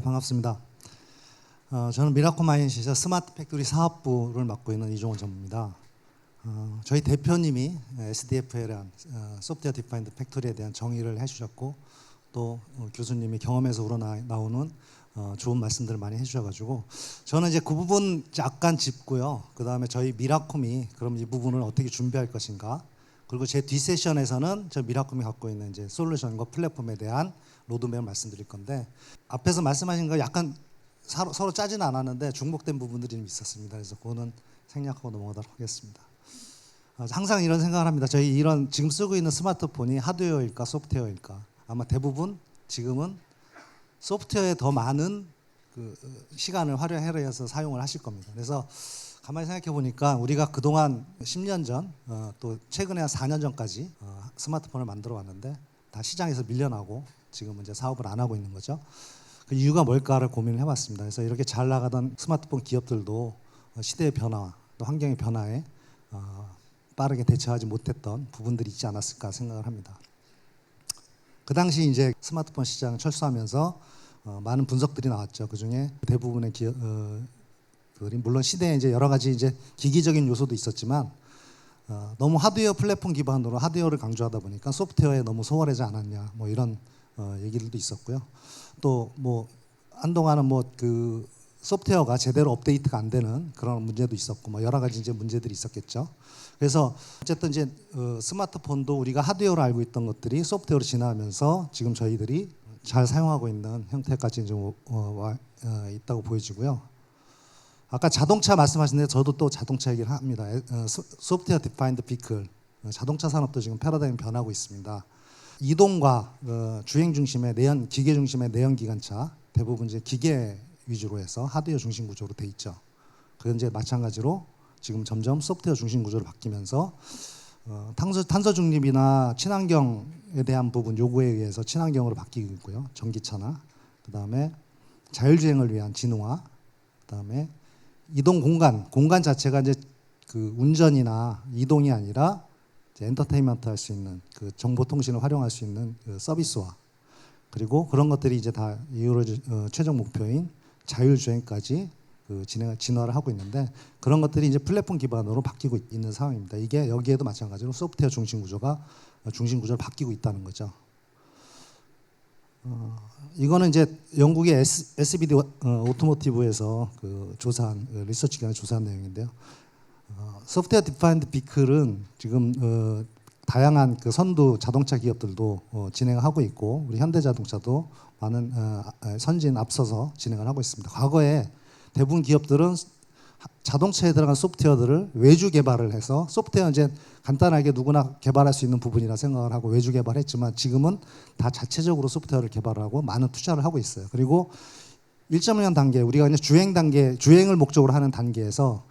반갑습니다. 저는 미라코마인시에서 스마트 팩토리 사업부를 맡고 있는 이종원 전무입니다. 저희 대표님이 SDF에 대한 소프트웨어 디파인드 팩토리에 대한 정의를 해주셨고, 또 교수님이 경험에서 우러나오는 좋은 말씀들을 많이 해주셔가지고, 저는 이제 그 부분 약간 짚고요. 그 다음에 저희 미라콤이 그럼 이 부분을 어떻게 준비할 것인가, 그리고 제 뒷세션에서는 저 미라콤이 갖고 있는 이제 솔루션과 플랫폼에 대한 로드맵을 말씀드릴 건데, 앞에서 말씀하신 거 약간 서로 짜지는 않았는데 중복된 부분들이 좀 있었습니다. 그래서 그거는 생략하고 넘어가도록 하겠습니다. 항상 이런 생각을 합니다. 저희 이런 지금 쓰고 있는 스마트폰이 하드웨어일까 소프트웨어일까? 아마 대부분 지금은 소프트웨어에 더 많은 그 시간을 활용해서 사용을 하실 겁니다. 그래서 가만히 생각해 보니까 우리가 그동안 10년 전, 또 최근에 한 4년 전까지 스마트폰을 만들어 왔는데 다 시장에서 밀려나고 지금은 이제 사업을 안 하고 있는 거죠. 그 이유가 뭘까를 고민을 해봤습니다. 그래서 이렇게 잘 나가던 스마트폰 기업들도 시대의 변화, 또 환경의 변화에 빠르게 대처하지 못했던 부분들이 있지 않았을까 생각을 합니다. 그 당시 이제 스마트폰 시장을 철수하면서 많은 분석들이 나왔죠. 그 중에 대부분의 기업들이 물론 시대에 이제 여러 가지 이제 기기적인 요소도 있었지만 너무 하드웨어 플랫폼 기반으로 하드웨어를 강조하다 보니까 소프트웨어에 너무 소홀하지 않았냐, 뭐 이런 얘기들도 있었고요. 또 뭐 한동안은 뭐 그 소프트웨어가 제대로 업데이트가 안 되는 그런 문제도 있었고, 뭐 여러 가지 이제 문제들이 있었겠죠. 그래서 어쨌든 이제 스마트폰도 우리가 하드웨어로 알고 있던 것들이 소프트웨어로 진화하면서 지금 저희들이 잘 사용하고 있는 형태까지 이제 있다고 보여지고요. 아까 자동차 말씀하셨는데 저도 또 자동차 얘기를 합니다. 소프트웨어 디파인드 비클, 자동차 산업도 지금 패러다임이 변하고 있습니다. 이동과 주행 중심의 기계 중심의 내연 기관차, 대부분 이제 기계 위주로 해서 하드웨어 중심 구조로 돼 있죠. 그건 이제 마찬가지로 지금 점점 소프트웨어 중심 구조로 바뀌면서 탄소 중립이나 친환경에 대한 부분 요구에 의해서 친환경으로 바뀌고 있고요. 전기차나 그다음에 자율주행을 위한 진화, 그다음에 이동 공간 자체가 이제 그 운전이나 이동이 아니라 이제 엔터테인먼트 할 수 있는 그 정보 통신을 활용할 수 있는 그 서비스화, 그리고 그런 것들이 이제 다 최종 목표인 자율주행까지 그 진화를 하고 있는데, 그런 것들이 이제 플랫폼 기반으로 바뀌고 있는 상황입니다. 이게 여기에도 마찬가지로 소프트웨어 중심 구조로 바뀌고 있다는 거죠. 이거는 이제 영국의 SBD 오토모티브에서 그 조사한 리서치 기관에 조사한 내용인데요. 소프트웨어 디파인드 비클은 지금 다양한 그 선두 자동차 기업들도 진행을 하고 있고, 우리 현대자동차도 많은 선진 앞서서 진행을 하고 있습니다. 과거에 대부분 기업들은 자동차에 들어간 소프트웨어들을 외주 개발을 해서, 소프트웨어 이제 간단하게 누구나 개발할 수 있는 부분이라 생각을 하고 외주 개발했지만, 지금은 다 자체적으로 소프트웨어를 개발하고 많은 투자를 하고 있어요. 그리고 1.5년 단계, 우리가 이제 주행을 목적으로 하는 단계에서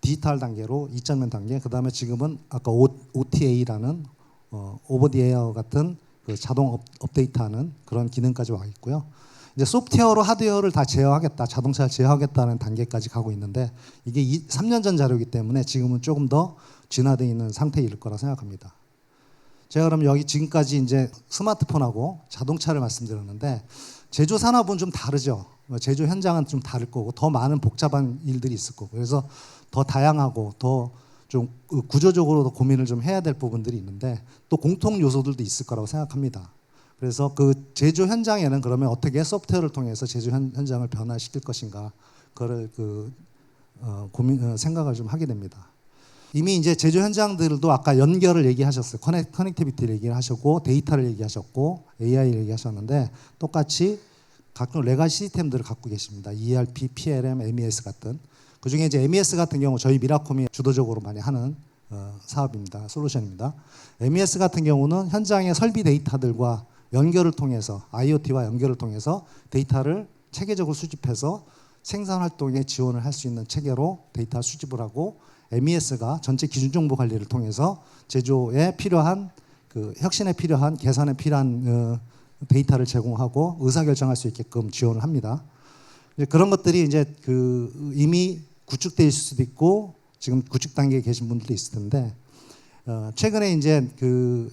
디지털 단계로 2.0 단계, 그 다음에 지금은 아까 OTA라는 오버 디 에어 같은 그 자동 업데이트하는 그런 기능까지 와 있고요. 이제 소프트웨어로 하드웨어를 다 제어하겠다, 자동차를 제어하겠다는 단계까지 가고 있는데, 이게 3년 전 자료이기 때문에 지금은 조금 더 진화되어 있는 상태에 이를 거라 생각합니다. 제가 그럼 여기 지금까지 이제 스마트폰하고 자동차를 말씀드렸는데, 제조 산업은 좀 다르죠. 제조 현장은 좀 다를 거고, 더 많은 복잡한 일들이 있을 거고, 그래서 더 다양하고 더 좀 구조적으로도 고민을 좀 해야 될 부분들이 있는데, 또 공통 요소들도 있을 거라고 생각합니다. 그래서 그 제조 현장에는 그러면 어떻게 소프트웨어를 통해서 제조 현장을 변화시킬 것인가, 그거를 생각을 좀 하게 됩니다. 이미 이제 제조 현장들도 아까 연결을 얘기하셨어요. 커넥티비티를 얘기하셨고, 데이터를 얘기하셨고, AI를 얘기하셨는데, 똑같이 각종 레가시 시스템들을 갖고 계십니다. ERP, PLM, MES 같은. 그 중에 이제 MES 같은 경우 저희 미라콤이 주도적으로 많이 하는 사업입니다. 솔루션입니다. MES 같은 경우는 현장의 설비 데이터들과 연결을 통해서, IoT와 연결을 통해서 데이터를 체계적으로 수집해서 생산 활동에 지원을 할 수 있는 체계로 데이터 수집을 하고, MES가 전체 기준 정보 관리를 통해서 제조에 필요한 그 혁신에 필요한 개선에 필요한 데이터를 제공하고 의사결정할 수 있게끔 지원을 합니다. 그런 것들이 이제 그 이미 구축되어 있을 수도 있고, 지금 구축 단계에 계신 분들도 있을 텐데, 최근에 이제 그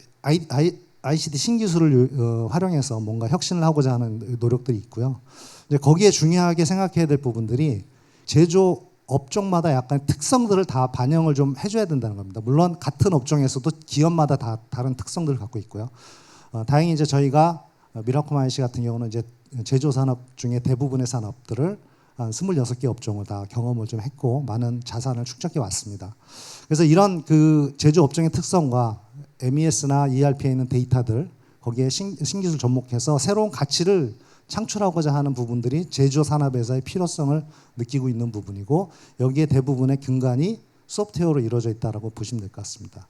ICT 신기술을 활용해서 뭔가 혁신을 하고자 하는 노력들이 있고요. 이제 거기에 중요하게 생각해야 될 부분들이 제조 업종마다 약간 특성들을 다 반영을 좀 해줘야 된다는 겁니다. 물론 같은 업종에서도 기업마다 다 다른 특성들을 갖고 있고요. 다행히 이제 저희가 미라콤 IC 같은 경우는 이제 제조 산업 중에 대부분의 산업들을 한 26개 업종을 다 경험을 좀 했고 많은 자산을 축적해 왔습니다. 그래서 이런 그 제조 업종의 특성과 MES나 ERP에 있는 데이터들 거기에 신기술 접목해서 새로운 가치를 창출하고자 하는 부분들이 제조 산업에서의 필요성을 느끼고 있는 부분이고 여기에 대부분의 근간이 소프트웨어로 이루어져 있다고 보시면 될 것 같습니다.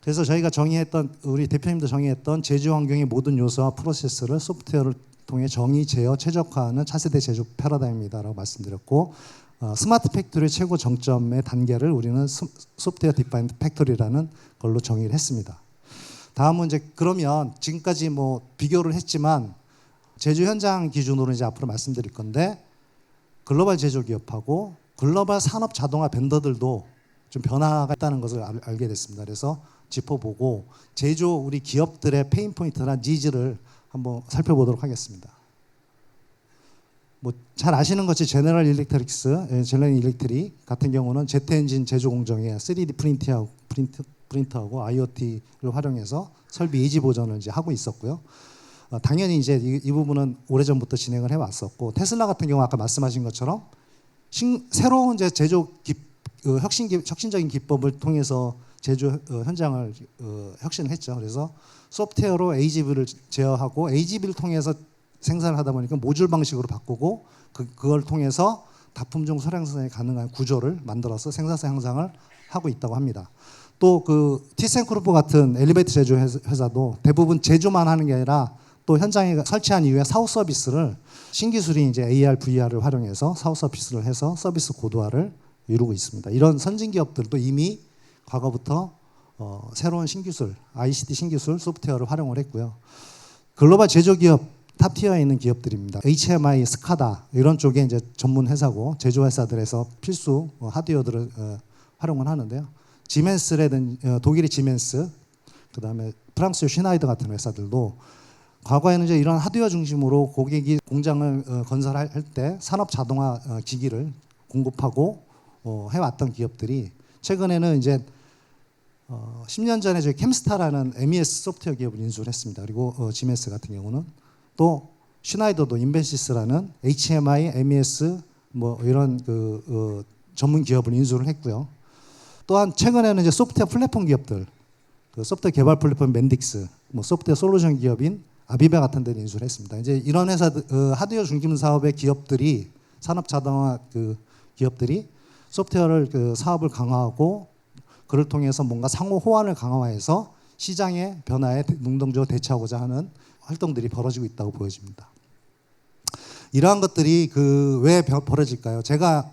그래서 저희가 정의했던 우리 대표님도 정의했던 제조 환경의 모든 요소와 프로세스를 소프트웨어를 통해 정의, 제어, 최적화하는 차세대 제조 패러다임이다라고 말씀드렸고 스마트 팩토리의 최고 정점의 단계를 우리는 소프트웨어 디파인드 팩토리라는 걸로 정의를 했습니다. 다음은 이제 그러면 지금까지 뭐 비교를 했지만 제조 현장 기준으로 이제 앞으로 말씀드릴 건데 글로벌 제조 기업하고 글로벌 산업 자동화 벤더들도 좀 변화가 있다는 것을 알게 됐습니다. 그래서 짚어보고 제조 우리 기업들의 페인 포인트나 니즈를 한번 살펴보도록 하겠습니다. 뭐 잘 아시는 것이 제너럴 일렉트릭 같은 경우는 제트 엔진 제조 공정에 3D 프린터하고 IoT를 활용해서 설비 예지 보전을 이제 하고 있었고요. 당연히 이제 이 부분은 오래전부터 진행을 해왔었고 테슬라 같은 경우 아까 말씀하신 것처럼 새로운 이제 제조 혁신적인 기법을 통해서 제조 현장을 혁신을 했죠. 그래서 소프트웨어로 AGV를 제어하고 AGV를 통해서 생산을 하다 보니까 모듈 방식으로 바꾸고 그걸 통해서 다품종 소량생산이 가능한 구조를 만들어서 생산성 향상을 하고 있다고 합니다. 또 그 티센크루프 같은 엘리베이터 제조 회사도 대부분 제조만 하는 게 아니라 또 현장에 설치한 이후에 사후 서비스를 신기술인 이제 AR, VR을 활용해서 사후 서비스를 해서 서비스 고도화를 이루고 있습니다. 이런 선진 기업들도 이미 과거부터 새로운 신기술, ICT 신기술, 소프트웨어를 활용을 했고요. 글로벌 제조기업 탑티어에 있는 기업들입니다. HMI, 스카다 이런 쪽에 이제 전문 회사고 제조 회사들에서 필수 하드웨어들을 활용을 하는데요. 지멘스라든 독일의 지멘스, 그다음에 프랑스의 슈나이더 같은 회사들도 과거에는 이제 이런 하드웨어 중심으로 고객이 공장을 건설할 때 산업 자동화 기기를 공급하고 해왔던 기업들이 최근에는 이제 10년 전에 저희 캠스타라는 MES 소프트웨어 기업을 인수를 했습니다. 그리고 지멘스 같은 경우는 또 슈나이더도 인벤시스라는 HMI, MES 뭐 이런 전문 기업을 인수를 했고요. 또한 최근에는 이제 소프트웨어 플랫폼 기업들, 그 소프트웨어 개발 플랫폼 맨딕스, 뭐 소프트웨어 솔루션 기업인 아비바 같은 데를 인수를 했습니다. 이제 이런 회사들 하드웨어 중심 사업의 기업들이 산업 자동화 기업들이 소프트웨어를 사업을 강화하고 그를 통해서 뭔가 상호 호환을 강화해서 시장의 변화에 능동적으로 대처하고자 하는 활동들이 벌어지고 있다고 보여집니다. 이러한 것들이 왜 벌어질까요? 제가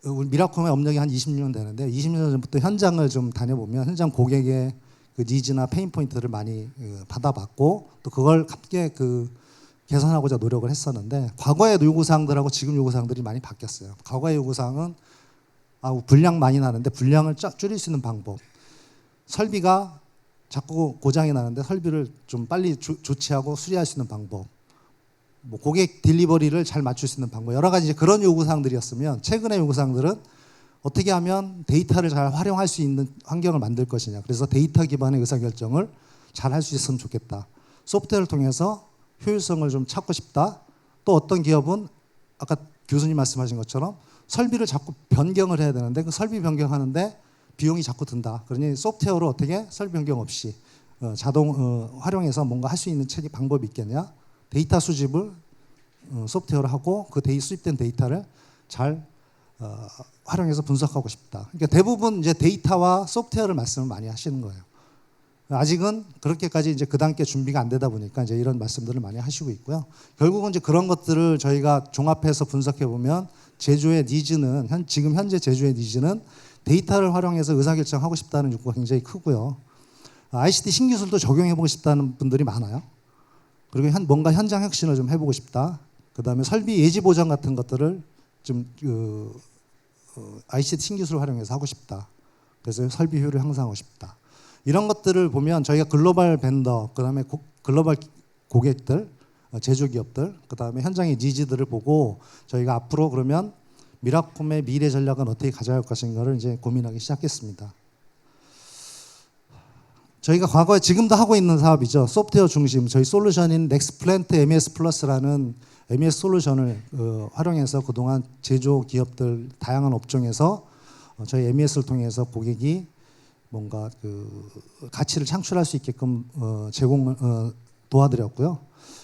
우리 미라콤의 업력이 한 20년 되는데 20년 전부터 현장을 좀 다녀보면 현장 고객의 니즈나 페인 포인트를 많이 받아봤고 또 그걸 함께 개선하고자 노력을 했었는데 과거의 요구사항들하고 지금 요구사항들이 많이 바뀌었어요. 과거의 요구사항은 분량 많이 나는데 분량을 줄일 수 있는 방법, 설비가 자꾸 고장이 나는데 설비를 좀 빨리 조치하고 수리할 수 있는 방법, 뭐 고객 딜리버리를 잘 맞출 수 있는 방법, 여러 가지 이제 그런 요구사항들이었으면 최근의 요구사항들은 어떻게 하면 데이터를 잘 활용할 수 있는 환경을 만들 것이냐. 그래서 데이터 기반의 의사결정을 잘 할 수 있으면 좋겠다. 소프트웨어를 통해서 효율성을 좀 찾고 싶다. 또 어떤 기업은 아까 교수님 말씀하신 것처럼 설비를 자꾸 변경을 해야 되는데 그 설비 변경하는데 비용이 자꾸 든다. 그러니 소프트웨어로 어떻게 설비 변경 없이 자동 활용해서 뭔가 할 수 있는 방법이 있겠냐. 데이터 수집을 소프트웨어로 하고 그 수집된 데이터를 잘 활용해서 분석하고 싶다. 그러니까 대부분 이제 데이터와 소프트웨어를 말씀을 많이 하시는 거예요. 아직은 그렇게까지 이제 그 단계 준비가 안 되다 보니까 이제 이런 말씀들을 많이 하시고 있고요. 결국은 이제 그런 것들을 저희가 종합해서 분석해 보면 제조의 니즈는 지금 현재 제조의 니즈는 데이터를 활용해서 의사결정하고 싶다는 욕구가 굉장히 크고요. ICT 신기술도 적용해보고 싶다는 분들이 많아요. 그리고 뭔가 현장 혁신을 좀 해보고 싶다. 그 다음에 설비 예지 보장 같은 것들을 좀 ICT 신기술을 활용해서 하고 싶다. 그래서 설비 효율을 향상하고 싶다. 이런 것들을 보면 저희가 글로벌 벤더, 그 다음에 글로벌 고객들, 제조기업들, 그다음에 현장의 니즈들을 보고 저희가 앞으로 그러면 미라콤의 미래 전략은 어떻게 가져갈 것인가를 이제 고민하기 시작했습니다. 저희가 과거에 지금도 하고 있는 사업이죠. 소프트웨어 중심 저희 솔루션인 넥스플랜트 MES 플러스라는 MES 솔루션을 활용해서 그동안 제조 기업들 다양한 업종에서 저희 MES를 통해서 고객이 뭔가 그 가치를 창출할 수 있게끔 제공을 도와드렸고요.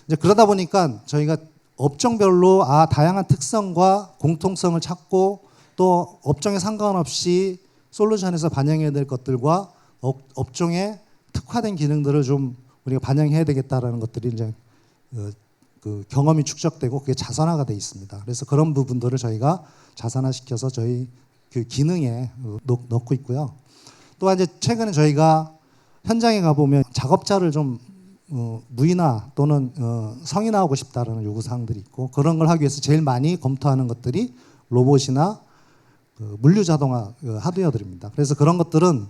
이제 그러다 보니까 저희가 업종별로 다양한 특성과 공통성을 찾고 또 업종에 상관없이 솔루션에서 반영해야 될 것들과 업종에 특화된 기능들을 좀 우리가 반영해야 되겠다라는 것들이 이제 그 경험이 축적되고 그게 자산화가 돼 있습니다. 그래서 그런 부분들을 저희가 자산화시켜서 저희 그 기능에 넣고 있고요. 또 이제 최근에 저희가 현장에 가보면 작업자를 좀 무인화 또는 성인화하고 싶다라는 요구사항들이 있고 그런 걸 하기 위해서 제일 많이 검토하는 것들이 로봇이나 물류자동화 하드웨어들입니다. 그래서 그런 것들은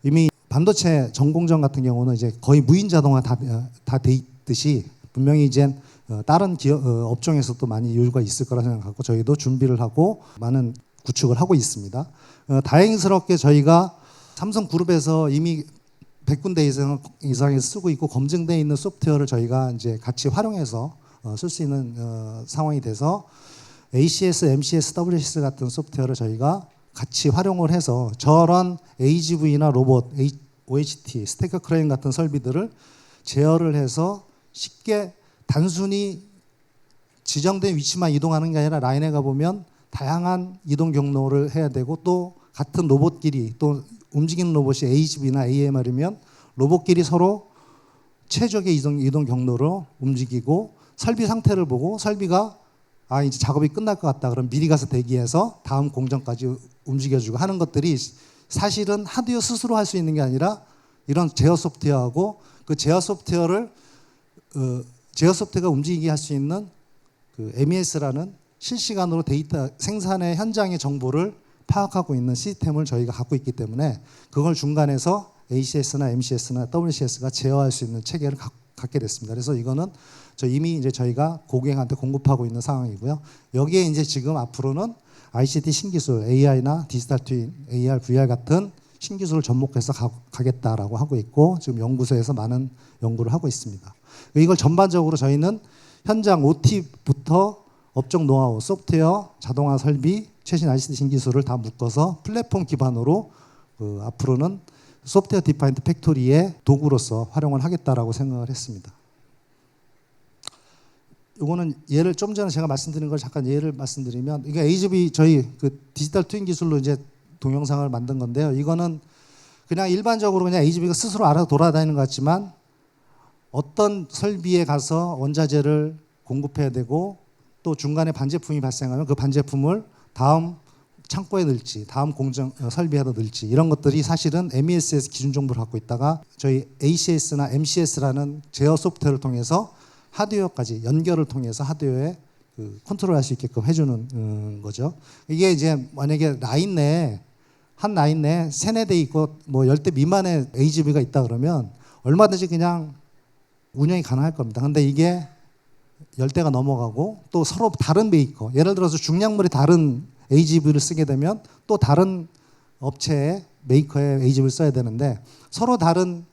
이미 반도체 전공정 같은 경우는 이제 거의 무인 자동화 다 돼 있듯이 분명히 이제 다른 업종에서도 많이 요구가 있을 거라 생각하고 저희도 준비를 하고 많은 구축을 하고 있습니다. 다행스럽게 저희가 삼성그룹에서 이미 100군데 이상에서 쓰고 있고 검증되어 있는 소프트웨어를 저희가 이제 같이 활용해서 쓸 수 있는 상황이 돼서 ACS, MCS, WCS 같은 소프트웨어를 저희가 같이 활용을 해서 저런 AGV나 로봇, OHT, 스테이커 크레인 같은 설비들을 제어를 해서 쉽게 단순히 지정된 위치만 이동하는 게 아니라 라인에 가보면 다양한 이동 경로를 해야 되고 또 같은 로봇끼리 또 움직이는 로봇이 AGV나 AMR이면 로봇끼리 서로 최적의 이동 경로로 움직이고 설비 상태를 보고 설비가 이제 작업이 끝날 것 같다. 그럼 미리 가서 대기해서 다음 공정까지 움직여주고 하는 것들이 사실은 하드웨어 스스로 할 수 있는 게 아니라 이런 제어 소프트웨어하고 그 제어 소프트웨어가 움직이게 할 수 있는 그 MES라는 실시간으로 데이터 생산의 현장의 정보를 파악하고 있는 시스템을 저희가 갖고 있기 때문에 그걸 중간에서 ACS나 MCS나 WCS가 제어할 수 있는 체계를 갖게 됐습니다. 그래서 이거는 이미 이제 저희가 고객한테 공급하고 있는 상황이고요. 여기에 이제 지금 앞으로는 ICT 신기술, AI나 디지털 트윈, AR, VR 같은 신기술을 접목해서 가겠다라고 하고 있고 지금 연구소에서 많은 연구를 하고 있습니다. 이걸 전반적으로 저희는 현장 OT부터 업종 노하우, 소프트웨어, 자동화 설비, 최신 ICT 신기술을 다 묶어서 플랫폼 기반으로 앞으로는 소프트웨어 디파인드 팩토리의 도구로서 활용을 하겠다라고 생각을 했습니다. 이거는 예를 좀 전에 제가 말씀드린 걸 잠깐 예를 말씀드리면 이게 AGV 저희 그 디지털 트윈 기술로 이제 동영상을 만든 건데요. 이거는 그냥 일반적으로 그냥 AGV가 스스로 알아서 돌아다니는 것 같지만 어떤 설비에 가서 원자재를 공급해야 되고 또 중간에 반제품이 발생하면 그 반제품을 다음 창고에 넣을지 다음 공정 설비에다 넣을지 이런 것들이 사실은 MES에서 기준 정보를 갖고 있다가 저희 ACS나 MCS라는 제어 소프트웨어를 통해서 하드웨어까지 연결을 통해서 하드웨어에 컨트롤할 수 있게끔 해주는 거죠. 이게 이제 만약에 한 라인 내에 세네 대 있고 뭐 10대 미만의 AGV가 있다 그러면 얼마든지 그냥 운영이 가능할 겁니다. 근데 이게 10대가 넘어가고 또 서로 다른 메이커, 예를 들어서 중량물이 다른 AGV를 쓰게 되면 또 다른 업체의 메이커의 AGV를 써야 되는데 서로 다른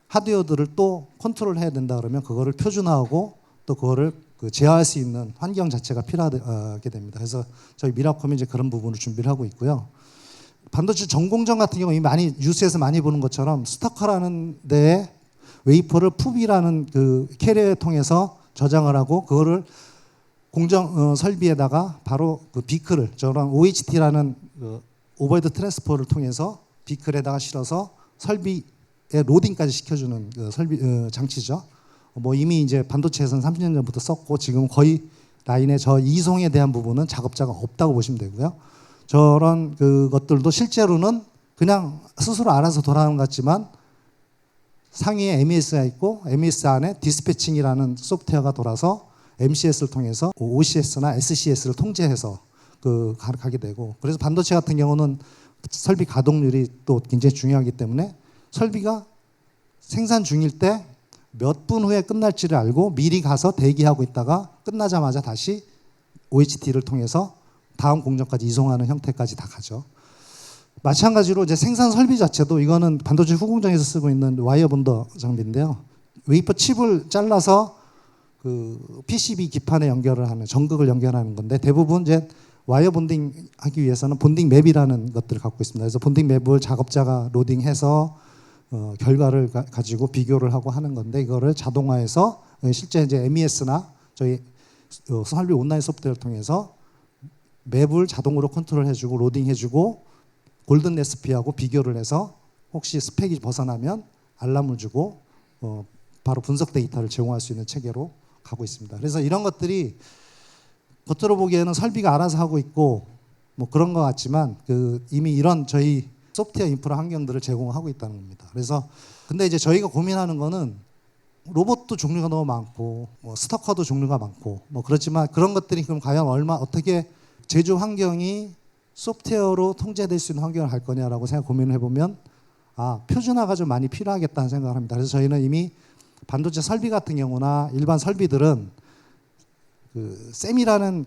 하드웨어들을 또 컨트롤해야 된다 그러면 그거를 표준화하고 또 그거를 제어할 수 있는 환경 자체가 필요하게 됩니다. 그래서 저희 미라콤이 이제 그런 부분을 준비를 하고 있고요. 반도체 전공정 같은 경우 많이 뉴스에서 많이 보는 것처럼 스토커라는 데에 웨이퍼를 푸비라는 그 캐리어를 통해서 저장을 하고 그거를 공정 설비에다가 바로 그 비클을 저런 OHT라는 오버헤드 트랜스퍼를 통해서 비클에다가 실어서 설비에 로딩까지 시켜주는 설비 장치죠. 뭐 이미 이제 반도체에서는 30년 전부터 썼고 지금 거의 라인의 저 이송에 대한 부분은 작업자가 없다고 보시면 되고요. 저런 그것들도 실제로는 그냥 스스로 알아서 돌아가는 것 같지만 상위에 MES가 있고 MES 안에 디스패칭이라는 소프트웨어가 돌아서 MCS를 통해서 OCS나 SCS를 통제해서 가게 되고 그래서 반도체 같은 경우는 설비 가동률이 또 굉장히 중요하기 때문에 설비가 생산 중일 때 몇 분 후에 끝날지를 알고 미리 가서 대기하고 있다가 끝나자마자 다시 OHT를 통해서 다음 공정까지 이송하는 형태까지 다 가죠. 마찬가지로 이제 생산 설비 자체도 이거는 반도체 후공정에서 쓰고 있는 와이어 본더 장비인데요. 웨이퍼 칩을 잘라서 그 PCB 기판에 연결을 하는 전극을 연결하는 건데 대부분 이제 와이어 본딩 하기 위해서는 본딩 맵이라는 것들을 갖고 있습니다. 그래서 본딩 맵을 작업자가 로딩해서 결과를 가지고 비교를 하고 하는 건데 이거를 자동화해서 실제 이제 MES나 저희 설비 온라인 소프트웨어를 통해서 맵을 자동으로 컨트롤해주고 로딩해주고 골든 레시피하고 비교를 해서 혹시 스펙이 벗어나면 알람을 주고 바로 분석 데이터를 제공할 수 있는 체계로 가고 있습니다. 그래서 이런 것들이 겉으로 보기에는 설비가 알아서 하고 있고 뭐 그런 것 같지만 이미 이런 저희 소프트웨어 인프라 환경들을 제공하고 있다는 겁니다. 그래서 근데 이제 저희가 고민하는 거는 로봇도 종류가 너무 많고 스토커도 종류가 많고 뭐 그렇지만 그런 것들이 그럼 과연 어떻게 제조 환경이 소프트웨어로 통제될 수 있는 환경을 할 거냐라고 고민을 해보면 표준화가 좀 많이 필요하겠다는 생각을 합니다. 그래서 저희는 이미 반도체 설비 같은 경우나 일반 설비들은 셈이라는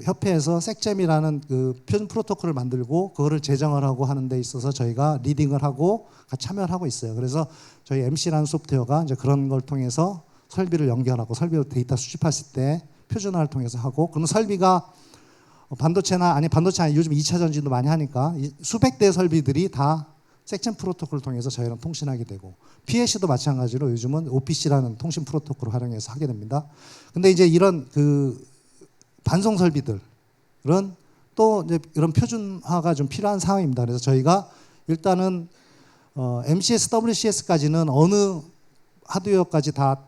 협회에서 섹잼이라는 표준 프로토콜을 만들고 그거를 제정을 하고 하는 데 있어서 저희가 리딩을 하고 같이 참여를 하고 있어요. 그래서 저희 MC라는 소프트웨어가 이제 그런 걸 통해서 설비를 연결하고 설비로 데이터 수집했을 때 표준화를 통해서 하고 그럼 설비가 반도체 아니 요즘 2차 전지도 많이 하니까 수백 대의 설비들이 다 섹션 프로토콜을 통해서 저희랑 통신하게 되고 PLC도 마찬가지로 요즘은 OPC라는 통신 프로토콜을 활용해서 하게 됩니다. 근데 이제 이런 반송 설비들은 또 이제 이런 표준화가 좀 필요한 상황입니다. 그래서 저희가 일단은 MCS, WCS까지는 어느 하드웨어까지 다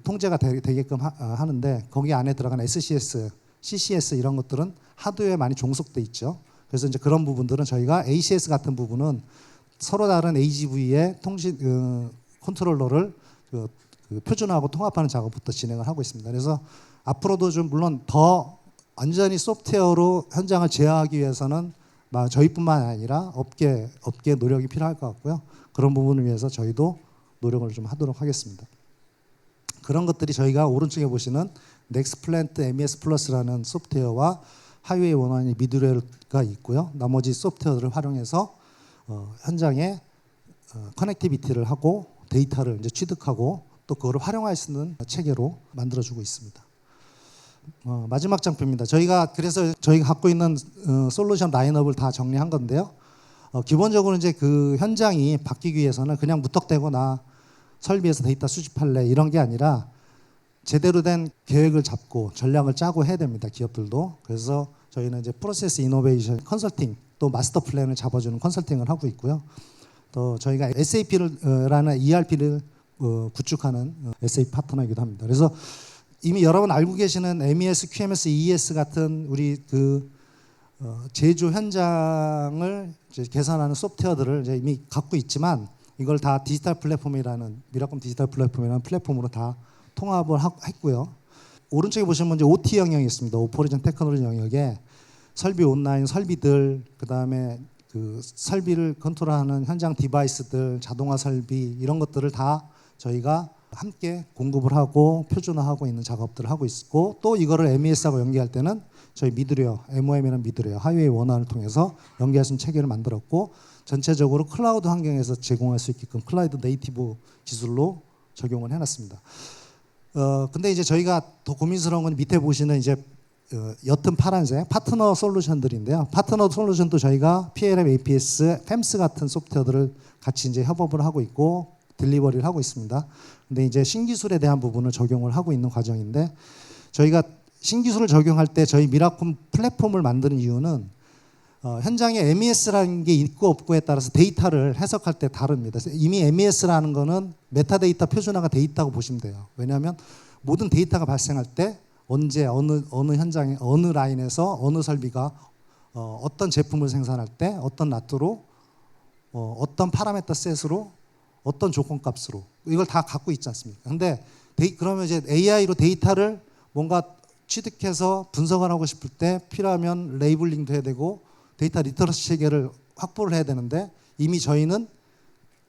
통제가 되게끔 하는데 거기 안에 들어간 SCS, CCS 이런 것들은 하드웨어에 많이 종속돼 있죠. 그래서 이제 그런 부분들은 저희가 ACS 같은 부분은 서로 다른 AGV의 통신 컨트롤러를 표준화하고 통합하는 작업부터 진행을 하고 있습니다. 그래서 앞으로도 좀 물론 더 완전히 소프트웨어로 현장을 제어하기 위해서는 저희뿐만 아니라 업계 노력이 필요할 것 같고요. 그런 부분을 위해서 저희도 노력을 좀 하도록 하겠습니다. 그런 것들이 저희가 오른쪽에 보시는 넥스플랜트 MES 플러스라는 소프트웨어와 하이웨이 원원이 미드웨어가 있고요. 나머지 소프트웨어를 활용해서 현장에 커넥티비티를 하고 데이터를 이제 취득하고 또 그거를 활용할 수 있는 체계로 만들어주고 있습니다. 마지막 장표입니다. 저희가 갖고 있는 솔루션 라인업을 다 정리한 건데요. 기본적으로 이제 현장이 바뀌기 위해서는 그냥 무턱대거나 설비에서 데이터 수집할래 이런 게 아니라 제대로 된 계획을 잡고 전략을 짜고 해야 됩니다. 기업들도. 그래서 저희는 이제 프로세스 이노베이션 컨설팅 또 마스터 플랜을 잡아주는 컨설팅을 하고 있고요. 또 저희가 SAP라는 ERP를 구축하는 SAP 파트너이기도 합니다. 그래서 이미 여러분 알고 계시는 MES, QMS, EES 같은 우리 제조 현장을 이제 개선하는 소프트웨어들을 이제 이미 갖고 있지만 이걸 다 디지털 플랫폼이라는 미라콤 디지털 플랫폼이라는 플랫폼으로 다 통합을 했고요. 오른쪽에 보시면 이제 OT 영역이 있습니다. 오퍼레이션 테크놀로지 영역에 설비 온라인 설비들, 그다음에 설비를 컨트롤하는 현장 디바이스들, 자동화 설비 이런 것들을 다 저희가 함께 공급을 하고 표준화하고 있는 작업들을 하고 있고 또 이거를 MES하고 연계할 때는 저희 미드웨어, MOM이라는 미드웨어, 하이웨이 원화를 통해서 연계할 수 있는 체계를 만들었고 전체적으로 클라우드 환경에서 제공할 수 있게끔 클라우드 네이티브 기술로 적용을 해놨습니다. 근데 이제 저희가 더 고민스러운 건 밑에 보시는 이제 옅은 파란색 파트너 솔루션들인데요. 파트너 솔루션도 저희가 PLM, APS, FEMS 같은 소프트웨어들을 같이 이제 협업을 하고 있고 딜리버리를 하고 있습니다. 근데 이제 신기술에 대한 부분을 적용을 하고 있는 과정인데 저희가 신기술을 적용할 때 저희 미라콤 플랫폼을 만드는 이유는 현장에 MES라는 게 있고 없고에 따라서 데이터를 해석할 때 다릅니다. 이미 MES라는 거는 메타데이터 표준화가 돼 있다고 보시면 돼요. 왜냐하면 모든 데이터가 발생할 때 언제 어느 현장에 어느 라인에서 어느 설비가 어떤 제품을 생산할 때 어떤 라트로 어떤 파라미터 셋으로 어떤 조건값으로 이걸 다 갖고 있지 않습니까? 근데 그러면 이제 AI로 데이터를 뭔가 취득해서 분석을 하고 싶을 때 필요하면 레이블링도 해야 되고 데이터 리터러시 체계를 확보를 해야 되는데 이미 저희는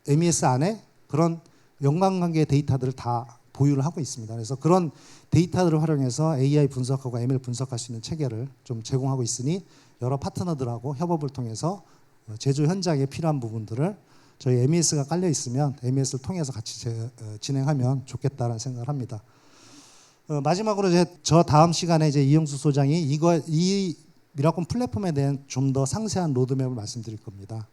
MES 안에 그런 연관관계의 데이터들을 다 보유를 하고 있습니다. 그래서 그런 데이터들을 활용해서 AI 분석하고 ML 분석할 수 있는 체계를 좀 제공하고 있으니 여러 파트너들하고 협업을 통해서 제조 현장에 필요한 부분들을 저희 MES가 깔려 있으면 MES를 통해서 같이 진행하면 좋겠다는 생각을 합니다. 마지막으로 저 다음 시간에 이제 이영수 소장이 이 미라콘 플랫폼에 대한 좀 더 상세한 로드맵을 말씀드릴 겁니다.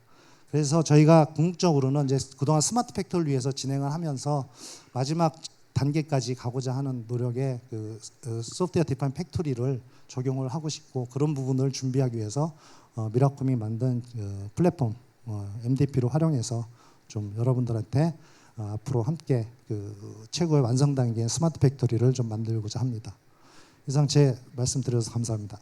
그래서 저희가 궁극적으로는 이제 그동안 스마트 팩토리를 위해서 진행을 하면서 마지막 단계까지 가고자 하는 노력에 그 소프트웨어 디파인 팩토리를 적용을 하고 싶고, 그런 부분을 준비하기 위해서 미라콤이 만든 플랫폼 MDP로 활용해서 좀 여러분들한테 앞으로 함께 그 최고의 완성 단계인 스마트 팩토리를 좀 만들고자 합니다. 이상 제 말씀 드려서 감사합니다.